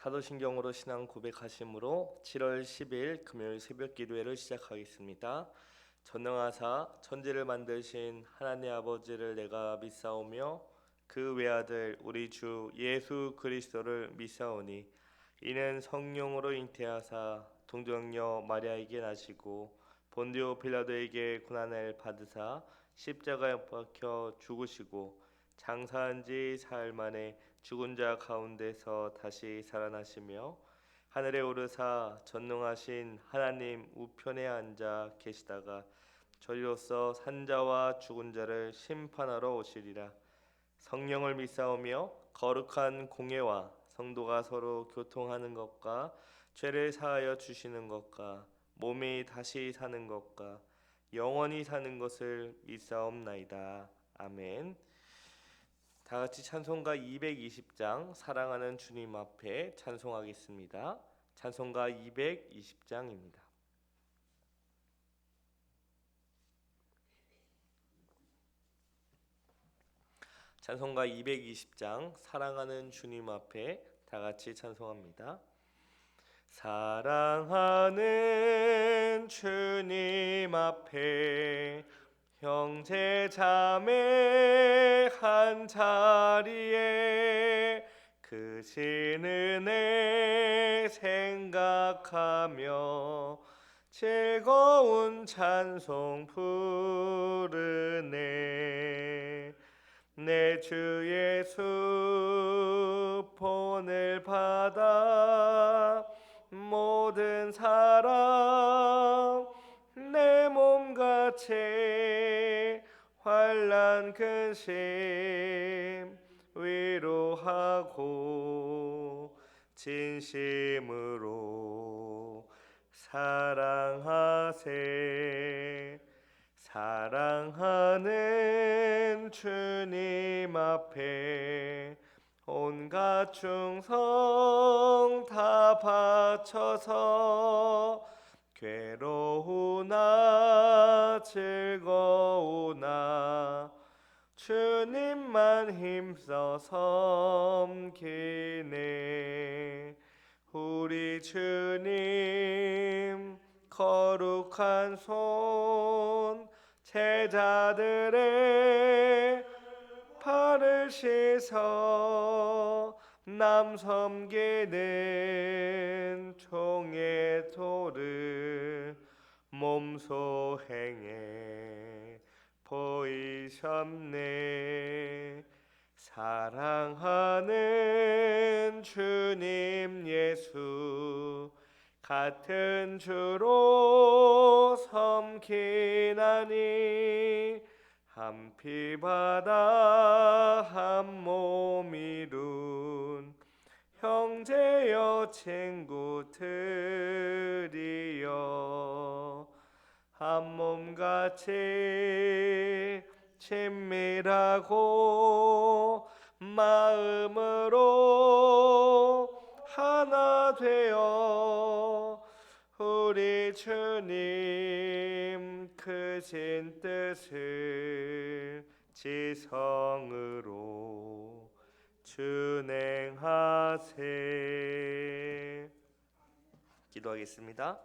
사도신경으로 신앙 고백하심으로 7월 10일 금요일 새벽 기도회를 시작하겠습니다. 전능하사 천지를 만드신 하나님 아버지를 내가 믿사오며 그 외아들 우리 주 예수 그리스도를 믿사오니 이는 성령으로 잉태하사 동정녀 마리아에게 나시고 본디오 빌라도에게 고난을 받으사 십자가에 못 박혀 죽으시고 장사한 지 사흘 만에 죽은 자 가운데서 다시 살아나시며 하늘에 오르사 전능하신 하나님 우편에 앉아 계시다가 저리로서 산자와 죽은 자를 심판하러 오시리라. 성령을 믿사오며 거룩한 공예와 성도가 서로 교통하는 것과 죄를 사하여 주시는 것과 몸이 다시 사는 것과 영원히 사는 것을 믿사옵나이다. 아멘. 다 같이 찬송가 220장 사랑하는 주님 앞에 찬송하겠습니다. 찬송가 220장입니다. 찬송가 220장 사랑하는 주님 앞에 다 같이 찬송합니다. 사랑하는 주님 앞에 형제 자매 한 자리에 크신 은혜 생각하며 즐거운 찬송 부르네. 내 주 예수 본을 받아 모든 사람 내 몸같이 환난 근심 위로하고 진심으로 사랑하세. 사랑하는 주님 앞에 온갖 충성 다 바쳐서 괴로우나 즐거우나 주님만 힘써 섬기네. 우리 주님 거룩한 손 제자들의 발을 씻어 남 섬기는 종의 도를 몸소 행해 보이셨네. 사랑하는 주님 예수 같은 주로 섬기나니 한 피 바다 한 몸 이룬 형제여 친구들이여 한 몸같이 친밀하고 마음으로 하나 되어 우리 주님 크신 뜻을 지성으로 준행하세. 기도하겠습니다.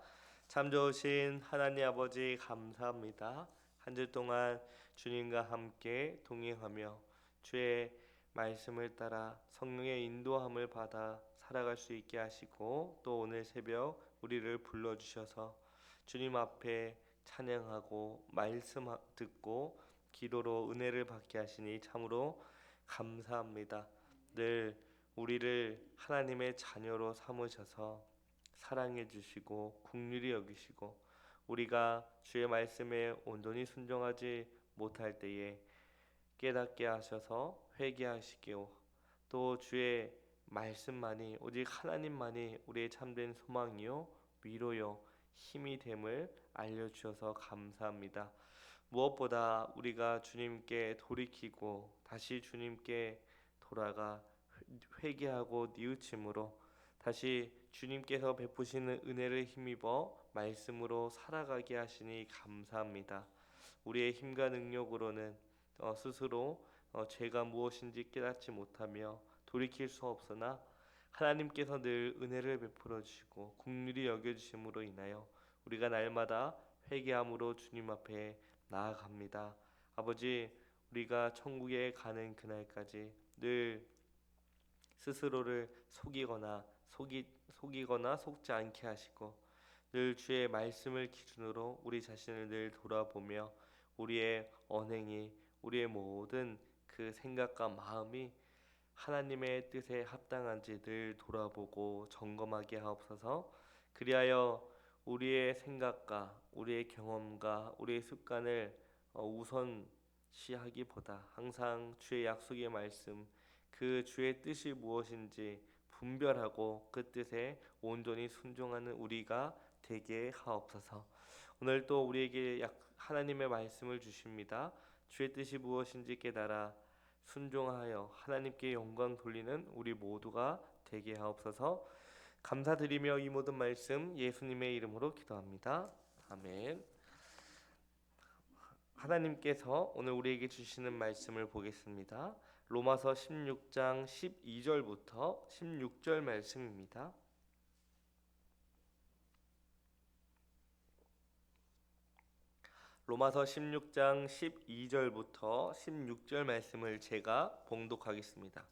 참 좋으신 하나님 아버지 감사합니다. 한 주 동안 주님과 함께 동행하며 주의 말씀을 따라 성령의 인도함을 받아 살아갈 수 있게 하시고 또 오늘 새벽 우리를 불러주셔서 주님 앞에 찬양하고 말씀 듣고 기도로 은혜를 받게 하시니 참으로 감사합니다. 늘 우리를 하나님의 자녀로 삼으셔서 사랑해 주시고 긍휼히 여기시고 우리가 주의 말씀에 온전히 순종하지 못할 때에 깨닫게 하셔서 회개하시고 또 주의 말씀만이 오직 하나님만이 우리의 참된 소망이요 위로요 힘이 됨을 알려주셔서 감사합니다. 무엇보다 우리가 주님께 돌이키고 다시 주님께 돌아가 회개하고 뉘우침으로 다시 주님께서 베푸시는 은혜를 힘입어 말씀으로 살아가게 하시니 감사합니다. 우리의 힘과 능력으로는 스스로 죄가 무엇인지 깨닫지 못하며 돌이킬 수 없으나 하나님께서 늘 은혜를 베풀어 주시고 긍휼히 여겨 주심으로 인하여 우리가 날마다 회개함으로 주님 앞에 나아갑니다. 아버지, 우리가 천국에 가는 그날까지 늘 스스로를 속이거나 속지 않게 하시고 늘 주의 말씀을 기준으로 우리 자신을 늘 돌아보며 우리의 언행이, 우리의 모든 그 생각과 마음이 하나님의 뜻에 합당한지 늘 돌아보고 점검하게 하옵소서. 그리하여 우리의 생각과 우리의 경험과 우리의 습관을 우선시하기보다 항상 주의 약속의 말씀, 그 주의 뜻이 무엇인지 분별하고 그 뜻에 온전히 순종하는 우리가 되게 하옵소서. 오늘 또 우리에게 하나님의 말씀을 주십니다. 주의 뜻이 무엇인지 깨달아 순종하여 하나님께 영광 돌리는 우리 모두가 되게 하옵소서. 감사드리며 이 모든 말씀 예수님의 이름으로 기도합니다. 아멘. 하나님께서 오늘 우리에게 주시는 말씀을 보겠습니다. 로마서 16장 12절부터 16절 말씀입니다. 로마서 16장 12절부터 16절 말씀을 제가 봉독하겠습니다.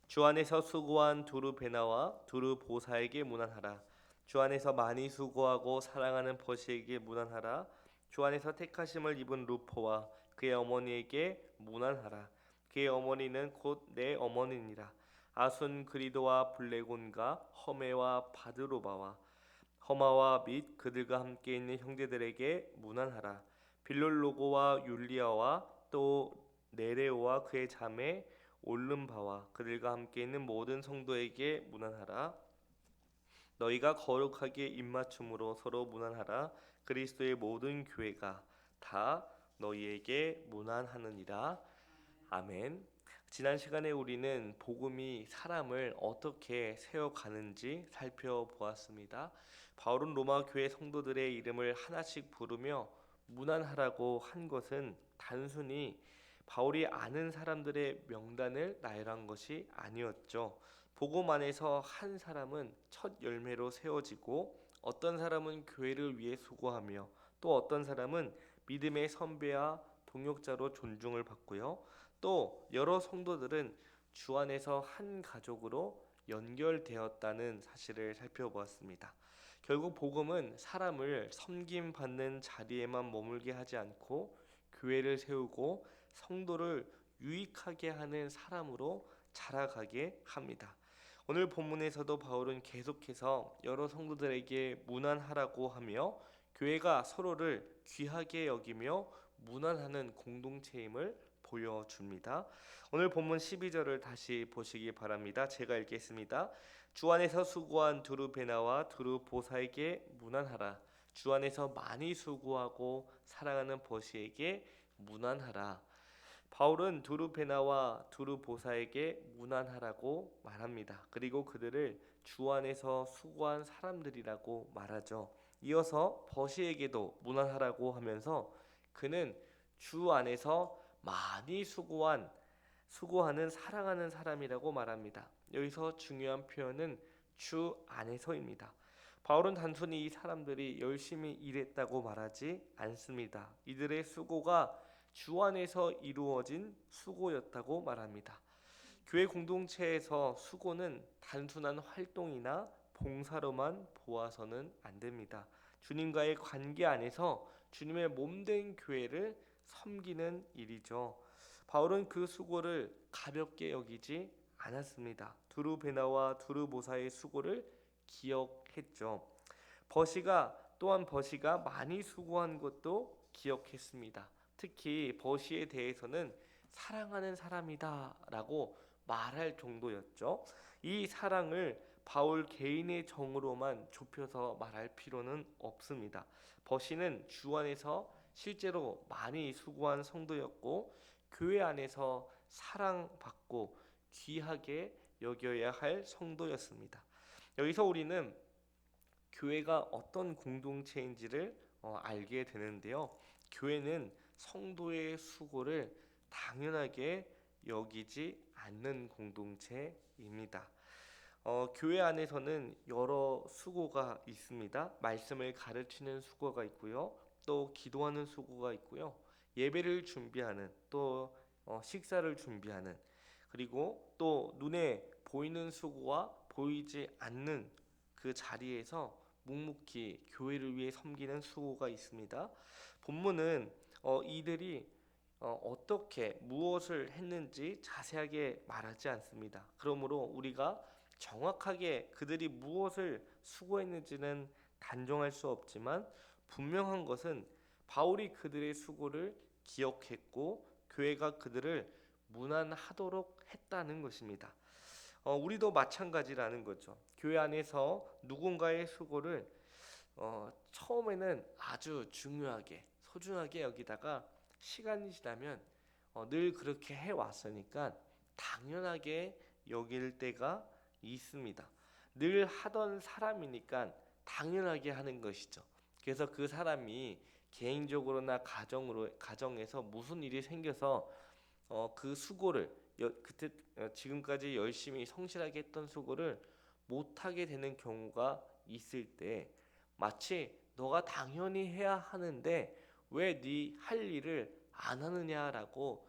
주 안에서 수고한 두루 베나와 두루 보사에게 문안하라. 주 안에서 많이 수고하고 사랑하는 버시에게 문안하라. 주 안에서 택하심을 입은 루포와 그의 어머니에게 문안하라. 그의 어머니는 곧 내 어머니니라. 아순그리도와 블레곤과 허메와 바드로바와 허마와 및 그들과 함께 있는 형제들에게 문안하라. 빌롤로고와 율리아와 또 네레오와 그의 자매 올름바와 그들과 함께 있는 모든 성도에게 문안하라. 너희가 거룩하게 입맞춤으로 서로 문안하라. 그리스도의 모든 교회가 다 너희에게 문안하느니라. 아멘. 지난 시간에 우리는 복음이 사람을 어떻게 세워가는지 살펴보았습니다. 바울은 로마 교회 성도들의 이름을 하나씩 부르며 문안하라고 한 것은 단순히 바울이 아는 사람들의 명단을 나열한 것이 아니었죠. 복음 안에서 한 사람은 첫 열매로 세워지고 어떤 사람은 교회를 위해 수고하며 또 어떤 사람은 믿음의 선배와 동역자로 존중을 받고요. 또 여러 성도들은 주 안에서 한 가족으로 연결되었다는 사실을 살펴보았습니다. 결국 복음은 사람을 섬김받는 자리에만 머물게 하지 않고 교회를 세우고 성도를 유익하게 하는 사람으로 자라가게 합니다. 오늘 본문에서도 바울은 계속해서 여러 성도들에게 문안하라고 하며 교회가 서로를 귀하게 여기며 문안하는 공동체임을 보여줍니다. 오늘 본문 12절을 다시 보시기 바랍니다. 제가 읽겠습니다. 주 안에서 수고한 두루 베나와 두루 보사에게 문안하라. 주 안에서 많이 수고하고 사랑하는 버시에게 문안하라. 바울은 두루 베나와 두루 보사에게 문안하라고 말합니다. 그리고 그들을 주 안에서 수고한 사람들이라고 말하죠. 이어서 버시에게도 문안하라고 하면서 그는 주 안에서 많이 수고하는 사랑하는 사람이라고 말합니다. 여기서 중요한 표현은 주 안에서입니다. 바울은 단순히 이 사람들이 열심히 일했다고 말하지 않습니다. 이들의 수고가 주 안에서 이루어진 수고였다고 말합니다. 교회 공동체에서 수고는 단순한 활동이나 봉사로만 보아서는 안 됩니다. 주님과의 관계 안에서 주님의 몸된 교회를 섬기는 일이죠. 바울은 그 수고를 가볍게 여기지 않았습니다. 두루 베나와 두루 보사의 수고를 기억했죠. 버시가 많이 수고한 것도 기억했습니다. 특히 버시에 대해서는 사랑하는 사람이다 라고 말할 정도였죠. 이 사랑을 바울 개인의 정으로만 좁혀서 말할 필요는 없습니다. 버시는 주 안에서 실제로 많이 수고한 성도였고 교회 안에서 사랑받고 귀하게 여겨야 할 성도였습니다. 여기서 우리는 교회가 어떤 공동체인지를 알게 되는데요. 교회는 성도의 수고를 당연하게 여기지 않는 공동체입니다. 교회 안에서는 여러 수고가 있습니다. 말씀을 가르치는 수고가 있고요. 또 기도하는 수고가 있고요. 예배를 준비하는 또 식사를 준비하는 그리고 또 눈에 보이는 수고와 보이지 않는 그 자리에서 묵묵히 교회를 위해 섬기는 수고가 있습니다. 본문은 이들이 어떻게 무엇을 했는지 자세하게 말하지 않습니다. 그러므로 우리가 정확하게 그들이 무엇을 수고했는지는 단정할 수 없지만 분명한 것은 바울이 그들의 수고를 기억했고 교회가 그들을 문안하도록 했다는 것입니다. 우리도 마찬가지라는 거죠. 교회 안에서 누군가의 수고를 처음에는 아주 중요하게 소중하게 여기다가 시간이 지나면 늘 그렇게 해왔으니까 당연하게 여길 때가 있습니다. 늘 하던 사람이니까 당연하게 하는 것이죠. 그래서 그 사람이 개인적으로나 가정에서 무슨 일이 생겨서 그 수고를 그때 지금까지 열심히 성실하게 했던 수고를 못하게 되는 경우가 있을 때 마치 너가 당연히 해야 하는데 왜 네 할 일을 안 하느냐라고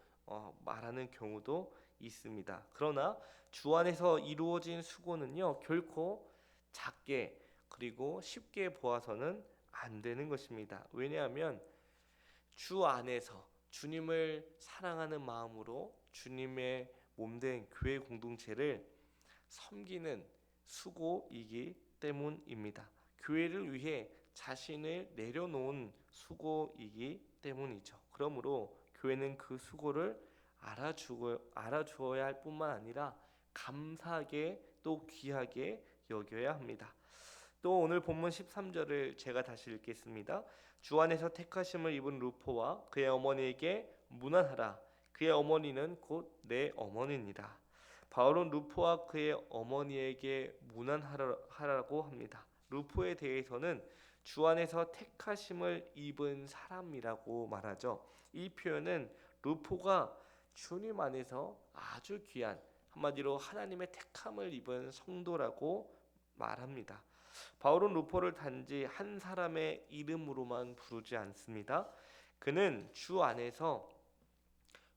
말하는 경우도 있습니다. 그러나 주 안에서 이루어진 수고는요 결코 작게 그리고 쉽게 보아서는 안 되는 것입니다. 왜냐하면 주 안에서 주님을 사랑하는 마음으로 주님의 몸된 교회 공동체를 섬기는 수고이기 때문입니다. 교회를 위해 자신을 내려놓은 수고이기 때문이죠. 그러므로 교회는 그 수고를 알아주어야 할 뿐만 아니라 감사하게 또 귀하게 여겨야 합니다. 또 오늘 본문 13절을 제가 다시 읽겠습니다. 주 안에서 택하심을 입은 루포와 그의 어머니에게 문안하라. 그의 어머니는 곧 내 어머니니라. 바울은 루포와 그의 어머니에게 문안하라고 합니다. 루포에 대해서는 주 안에서 택하심을 입은 사람이라고 말하죠. 이 표현은 루포가 주님 안에서 아주 귀한 한마디로 하나님의 택함을 입은 성도라고 말합니다. 바울은 루포를 단지 한 사람의 이름으로만 부르지 않습니다. 그는 주 안에서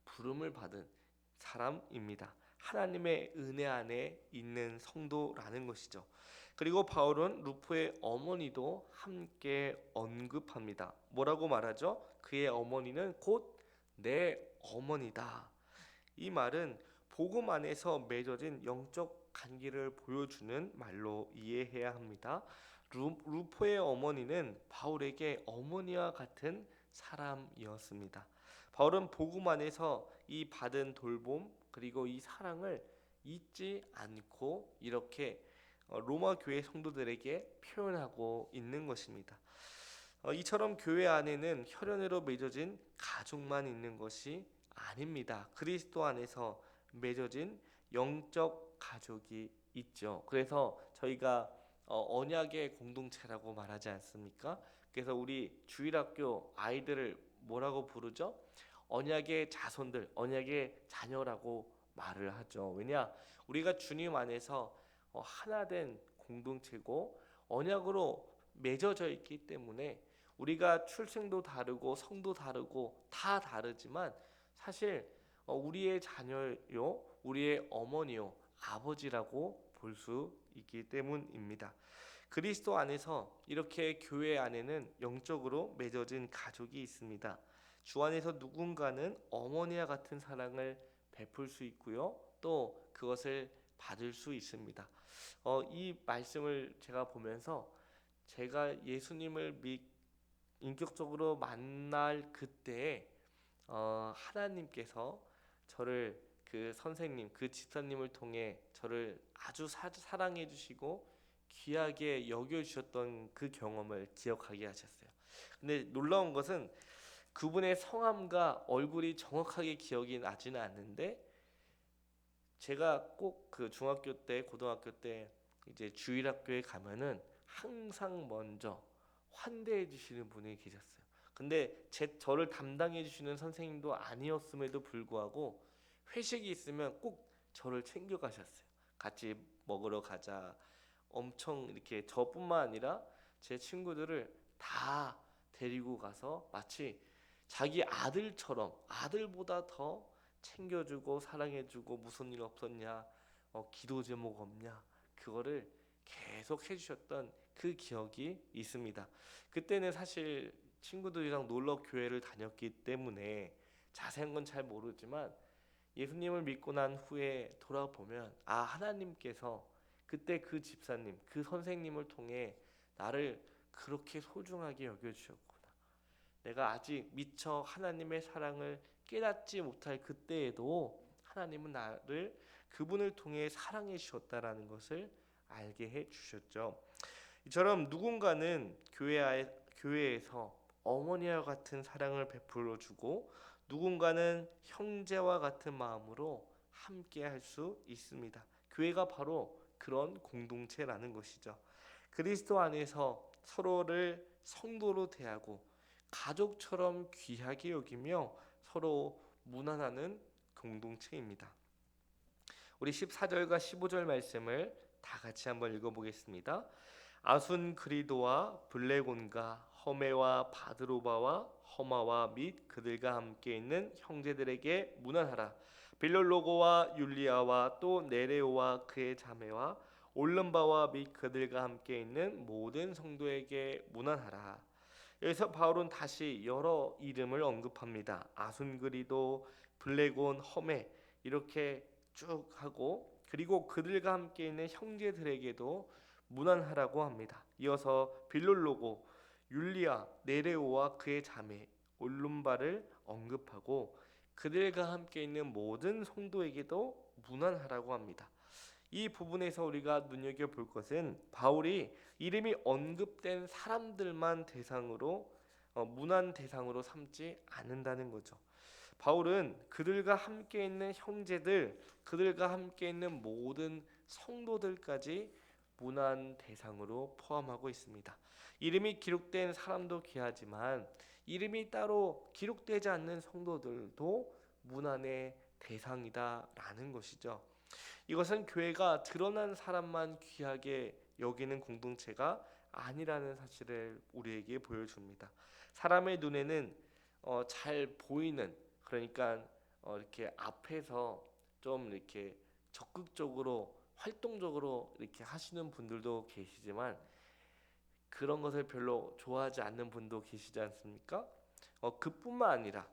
부름을 받은 사람입니다. 하나님의 은혜 안에 있는 성도라는 것이죠. 그리고 바울은 루포의 어머니도 함께 언급합니다. 뭐라고 말하죠? 그의 어머니는 곧 내 어머니다. 이 말은 복음 안에서 맺어진 영적 관계를 보여주는 말로 이해해야 합니다. 루포의 어머니는 바울에게 어머니와 같은 사람이었습니다. 바울은 복음 안에서 이 받은 돌봄 그리고 이 사랑을 잊지 않고 이렇게 로마 교회 성도들에게 표현하고 있는 것입니다. 이처럼 교회 안에는 혈연으로 맺어진 가족만 있는 것이 아닙니다. 그리스도 안에서 맺어진 영적 가족이 있죠. 그래서 저희가 언약의 공동체라고 말하지 않습니까? 그래서 우리 주일학교 아이들을 뭐라고 부르죠? 언약의 자손들, 언약의 자녀라고 말을 하죠. 왜냐? 우리가 주님 안에서 하나된 공동체고 언약으로 맺어져 있기 때문에 우리가 출생도 다르고 성도 다르고 다 다르지만 사실 우리의 자녀요, 우리의 어머니요, 아버지라고 볼 수 있기 때문입니다. 그리스도 안에서 이렇게 교회 안에는 영적으로 맺어진 가족이 있습니다. 주 안에서 누군가는 어머니와 같은 사랑을 베풀 수 있고요, 또 그것을 받을 수 있습니다. 이 말씀을 제가 보면서 제가 예수님을 인격적으로 만날 그때 하나님께서 저를 그 선생님, 그 집사님을 통해 저를 아주 사랑해 주시고 귀하게 여겨 주셨던 그 경험을 기억하게 하셨어요. 근데 놀라운 것은 그분의 성함과 얼굴이 정확하게 기억이 나지는 않는데 제가 꼭 그 중학교 때, 고등학교 때 이제 주일학교에 가면은 항상 먼저 환대해 주시는 분이 계셨어요. 근데 저를 담당해 주시는 선생님도 아니었음에도 불구하고 회식이 있으면 꼭 저를 챙겨 가셨어요. 같이 먹으러 가자. 엄청 이렇게 저뿐만 아니라 제 친구들을 다 데리고 가서 마치 자기 아들처럼 아들보다 더 챙겨주고 사랑해주고 무슨 일 없었냐, 기도 제목 없냐, 그거를 계속 해주셨던 그 기억이 있습니다. 그때는 사실 친구들이랑 놀러 교회를 다녔기 때문에 자세한 건 잘 모르지만 예수님을 믿고 난 후에 돌아보면 하나님께서 그때 그 집사님, 그 선생님을 통해 나를 그렇게 소중하게 여겨주셨구나. 내가 아직 미처 하나님의 사랑을 깨닫지 못할 그때에도 하나님은 나를 그분을 통해 사랑해 주셨다라는 것을 알게 해 주셨죠. 이처럼 누군가는 교회에서 어머니와 같은 사랑을 베풀어 주고 누군가는 형제와 같은 마음으로 함께 할 수 있습니다. 교회가 바로 그런 공동체라는 것이죠. 그리스도 안에서 서로를 성도로 대하고 가족처럼 귀하게 여기며 서로 문안하는 공동체입니다. 우리 14절과 15절 말씀을 다 같이 한번 읽어보겠습니다. 아순그리도와 블레곤과 허메와 바드로바와 허마와 및 그들과 함께 있는 형제들에게 문안하라. 빌롤로고와 율리아와 또 네레오와 그의 자매와 올름바와 및 그들과 함께 있는 모든 성도에게 문안하라. 여기서 바울은 다시 여러 이름을 언급합니다. 아순그리도, 블레곤, 허메 이렇게 쭉 하고 그리고 그들과 함께 있는 형제들에게도 문안하라고 합니다. 이어서 빌롤로고, 율리아, 네레오와 그의 자매 올룸바를 언급하고 그들과 함께 있는 모든 성도에게도 문안하라고 합니다. 이 부분에서 우리가 눈여겨볼 것은 바울이 이름이 언급된 사람들만 대상으로 문안 대상으로 삼지 않는다는 거죠. 바울은 그들과 함께 있는 형제들, 그들과 함께 있는 모든 성도들까지 문안 대상으로 포함하고 있습니다. 이름이 기록된 사람도 귀하지만 이름이 따로 기록되지 않는 성도들도 문안의 대상이다라는 것이죠. 이것은 교회가 드러난 사람만 귀하게 여기는 공동체가 아니라는 사실을 우리에게 보여줍니다. 사람의 눈에는 잘 보이는, 그러니까 이렇게 앞에서 좀 이렇게 적극적으로 활동적으로 이렇게 하시는 분들도 계시지만 그런 것을 별로 좋아하지 않는 분도 계시지 않습니까? 그뿐만 아니라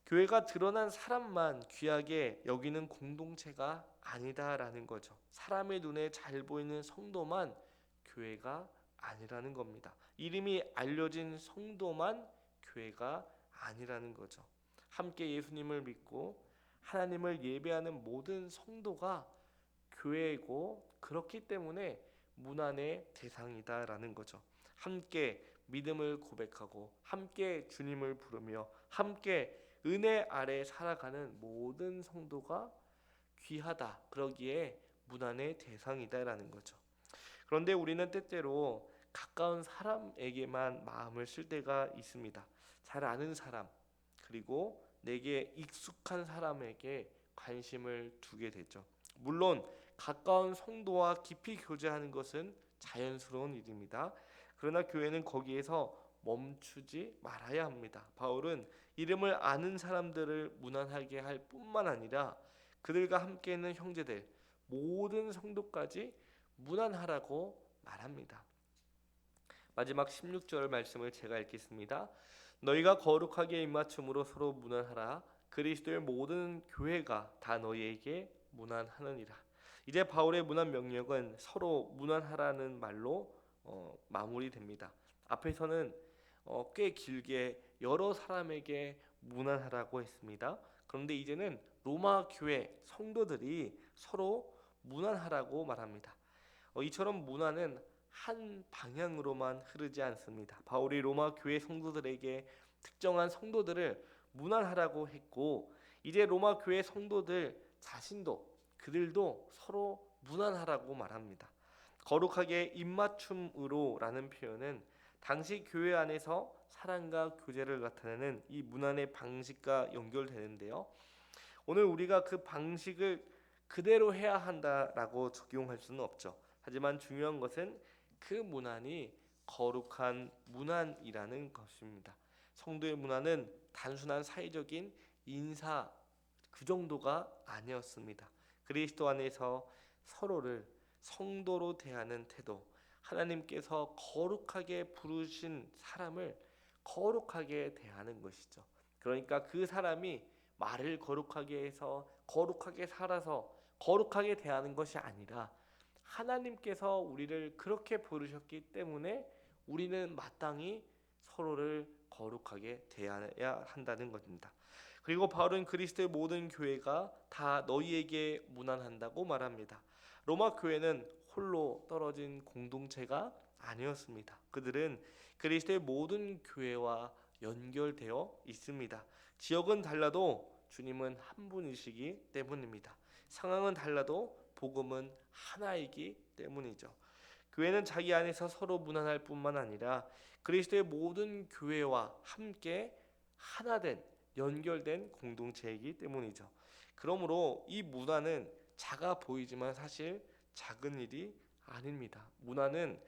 교회가 드러난 사람만 귀하게 여기는 공동체가 아니다라는 거죠. 사람의 눈에 잘 보이는 성도만 교회가 아니라는 겁니다. 이름이 알려진 성도만 교회가 아니라는 거죠. 함께 예수님을 믿고 하나님을 예배하는 모든 성도가 교회이고 그렇기 때문에 문안의 대상이다라는 거죠. 함께 믿음을 고백하고 함께 주님을 부르며 함께 은혜 아래 살아가는 모든 성도가 귀하다. 그러기에 문안의 대상이다라는 거죠. 그런데 우리는 때때로 가까운 사람에게만 마음을 쓸 때가 있습니다. 잘 아는 사람 그리고 내게 익숙한 사람에게 관심을 두게 되죠. 물론 가까운 성도와 깊이 교제하는 것은 자연스러운 일입니다. 그러나 교회는 거기에서 멈추지 말아야 합니다. 바울은 이름을 아는 사람들을 문안하게 할 뿐만 아니라 그들과 함께 있는 형제들 모든 성도까지 문안하라고 말합니다. 마지막 16절 말씀을 제가 읽겠습니다. 너희가 거룩하게 입맞춤으로 서로 문안하라. 그리스도의 모든 교회가 다 너희에게 문안하느니라. 이제 바울의 문안 명령은 서로 문안하라는 말로 마무리됩니다. 앞에서는 꽤 길게 여러 사람에게 문안하라고 했습니다. 그런데 이제는 로마 교회 성도들이 서로 문안하라고 말합니다. 이처럼 문안은 한 방향으로만 흐르지 않습니다. 바울이 로마 교회 성도들에게 특정한 성도들을 문안하라고 했고 이제 로마 교회 성도들 자신도 그들도 서로 문안하라고 말합니다. 거룩하게 입맞춤으로라는 표현은 당시 교회 안에서 사랑과 교제를 나타내는 이 문안의 방식과 연결되는데요. 오늘 우리가 그 방식을 그대로 해야 한다라고 적용할 수는 없죠. 하지만 중요한 것은 그 문안이 거룩한 문안이라는 것입니다. 성도의 문안은 단순한 사회적인 인사 그 정도가 아니었습니다. 그리스도 안에서 서로를 성도로 대하는 태도, 하나님께서 거룩하게 부르신 사람을 거룩하게 대하는 것이죠. 그러니까 그 사람이 말을 거룩하게 해서 거룩하게 살아서 거룩하게 대하는 것이 아니라 하나님께서 우리를 그렇게 부르셨기 때문에 우리는 마땅히 서로를 거룩하게 대해야 한다는 것입니다. 그리고 바울은 그리스도의 모든 교회가 다 너희에게 문안한다고 말합니다. 로마 교회는 홀로 떨어진 공동체가 아니었습니다. 그들은 그리스도의 모든 교회와 연결되어 있습니다. 지역은 달라도 주님은 한 분이시기 때문입니다. 상황은 달라도 복음은 하나이기 때문이죠. 교회는 자기 안에서 서로 문안할 뿐만 아니라 그리스도의 모든 교회와 함께 하나된 연결된 공동체이기 때문이죠. 그러므로 이 문안은 작아 보이지만 사실 작은 일이 아닙니다. 문안은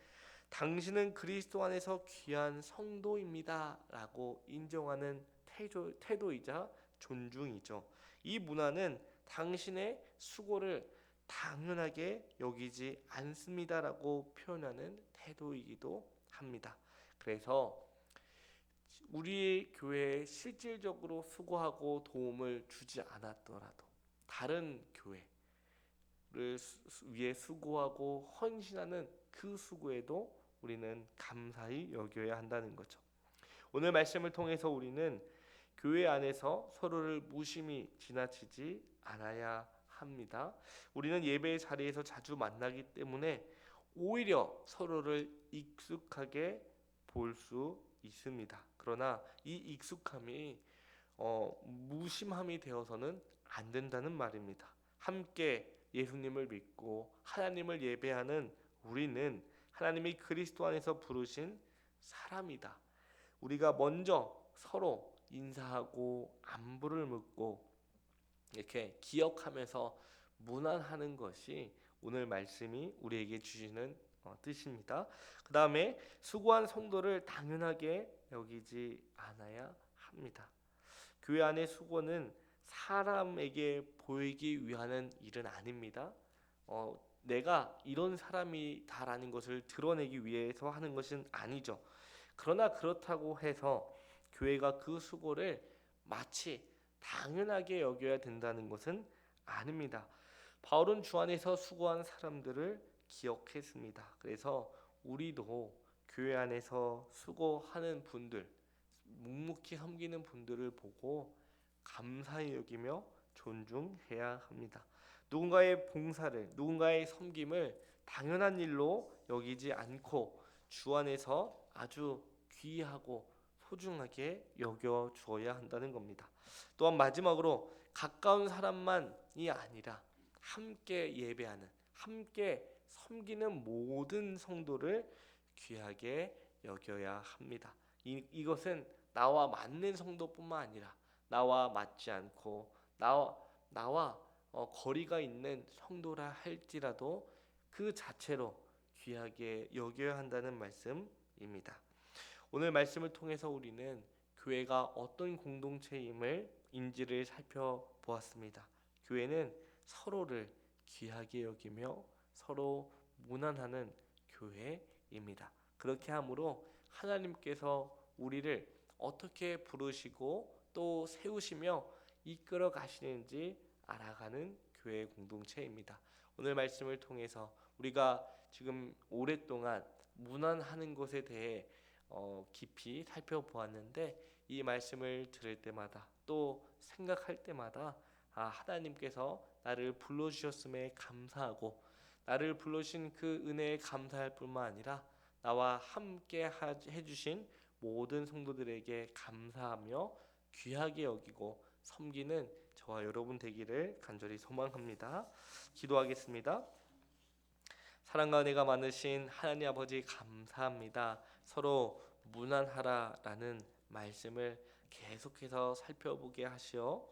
당신은 그리스도 안에서 귀한 성도입니다 라고 인정하는 태도이자 존중이죠. 이 문안은 당신의 수고를 당연하게 여기지 않습니다라고 표현하는 태도이기도 합니다. 그래서 우리 교회에 실질적으로 수고하고 도움을 주지 않았더라도 다른 교회를 위해 수고하고 헌신하는 그 수고에도 우리는 감사히 여겨야 한다는 거죠. 오늘 말씀을 통해서 우리는 교회 안에서 서로를 무심히 지나치지 않아야 합니다. 우리는 예배의 자리에서 자주 만나기 때문에 오히려 서로를 익숙하게 볼 수 있습니다. 그러나 이 익숙함이 무심함이 되어서는 안 된다는 말입니다. 함께 예수님을 믿고 하나님을 예배하는 우리는 하나님이 그리스도 안에서 부르신 사람이다. 우리가 먼저 서로 인사하고 안부를 묻고 이렇게 기억하면서 문안하는 것이 오늘 말씀이 우리에게 주시는 뜻입니다. 그 다음에 수고한 성도를 당연하게 여기지 않아야 합니다. 교회 안의 수고는 사람에게 보이기 위한 일은 아닙니다. 내가 이런 사람이다라는 것을 드러내기 위해서 하는 것은 아니죠. 그러나 그렇다고 해서 교회가 그 수고를 마치 당연하게 여겨야 된다는 것은 아닙니다. 바울은 주 안에서 수고한 사람들을 기억했습니다. 그래서 우리도 교회 안에서 수고하는 분들, 묵묵히 섬기는 분들을 보고 감사히 여기며 존중해야 합니다. 누군가의 봉사를, 누군가의 섬김을 당연한 일로 여기지 않고 주 안에서 아주 귀하고 소중하게 여겨 주어야 한다는 겁니다. 또한 마지막으로 가까운 사람만이 아니라 함께 예배하는, 함께 섬기는 모든 성도를 귀하게 여겨야 합니다. 이것은 나와 맞는 성도뿐만 아니라 나와 맞지 않고 나와 거리가 있는 성도라 할지라도 그 자체로 귀하게 여겨야 한다는 말씀입니다. 오늘 말씀을 통해서 우리는 교회가 어떤 공동체임을 인지를 살펴보았습니다. 교회는 서로를 귀하게 여기며 서로 문안하는 교회입니다. 그렇게 함으로 하나님께서 우리를 어떻게 부르시고 또 세우시며 이끌어 가시는지 알아가는 교회 공동체입니다. 오늘 말씀을 통해서 우리가 지금 오랫동안 문안하는 것에 대해 깊이 살펴보았는데 이 말씀을 들을 때마다 또 생각할 때마다 하나님께서 나를 불러주셨음에 감사하고 나를 불러주신 그 은혜에 감사할 뿐만 아니라 나와 함께 해주신 모든 성도들에게 감사하며 귀하게 여기고 섬기는 저와 여러분 되기를 간절히 소망합니다. 기도하겠습니다. 사랑과 은혜가 많으신 하나님 아버지 감사합니다. 서로 문안하라라는 말씀을 계속해서 살펴보게 하시어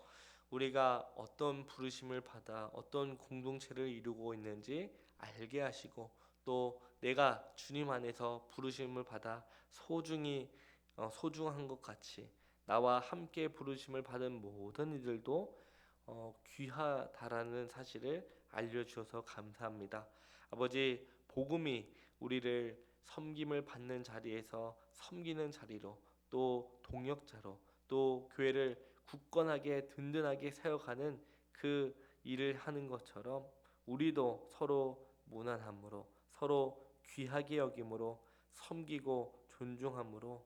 우리가 어떤 부르심을 받아 어떤 공동체를 이루고 있는지 알게 하시고, 또 내가 주님 안에서 부르심을 받아 소중한 것 같이 나와 함께 부르심을 받은 모든 이들도 귀하다라는 사실을 알려주셔서 감사합니다. 아버지, 복음이 우리를 섬김을 받는 자리에서 섬기는 자리로, 또 동역자로, 또 교회를 굳건하게 든든하게 세워가는 그 일을 하는 것처럼 우리도 서로 무난함으로, 서로 귀하게 여김으로, 섬기고 존중함으로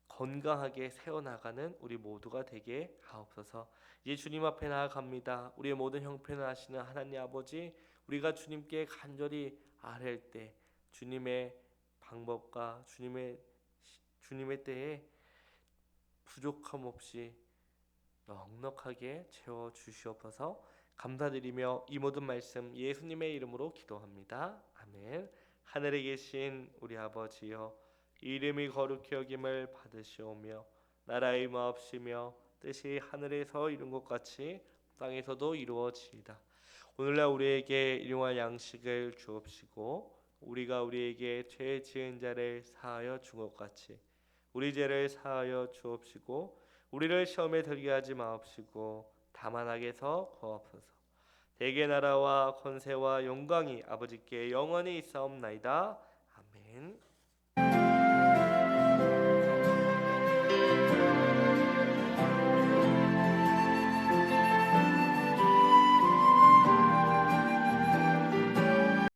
건강하게 세워나가는 우리 모두가 되게 하옵소서. 이제 주님 앞에 나아갑니다. 우리의 모든 형편을 아시는 하나님 아버지, 우리가 주님께 간절히 아뢰을 때 주님의 방법과 주님의 때에 부족함 없이 넉넉하게 채워 주시옵소서. 감사드리며 이 모든 말씀 예수님의 이름으로 기도합니다. 아멘. 하늘에 계신 우리 아버지여, 이름이 거룩히 여김을 받으시오며 나라의 마옵시며 뜻이 하늘에서 이룬 것 같이 땅에서도 이루어지이다. 오늘날 우리에게 일용할 양식을 주옵시고, 우리가 우리에게 죄 지은 자를 사하여 준 것 같이 우리 죄를 사하여 주옵시고, 우리를 시험에 들게 하지 마옵시고 다만 악에서 구하옵소서. 대개 나라와 권세와 영광이 아버지께 영원히 있사옵나이다. 아멘.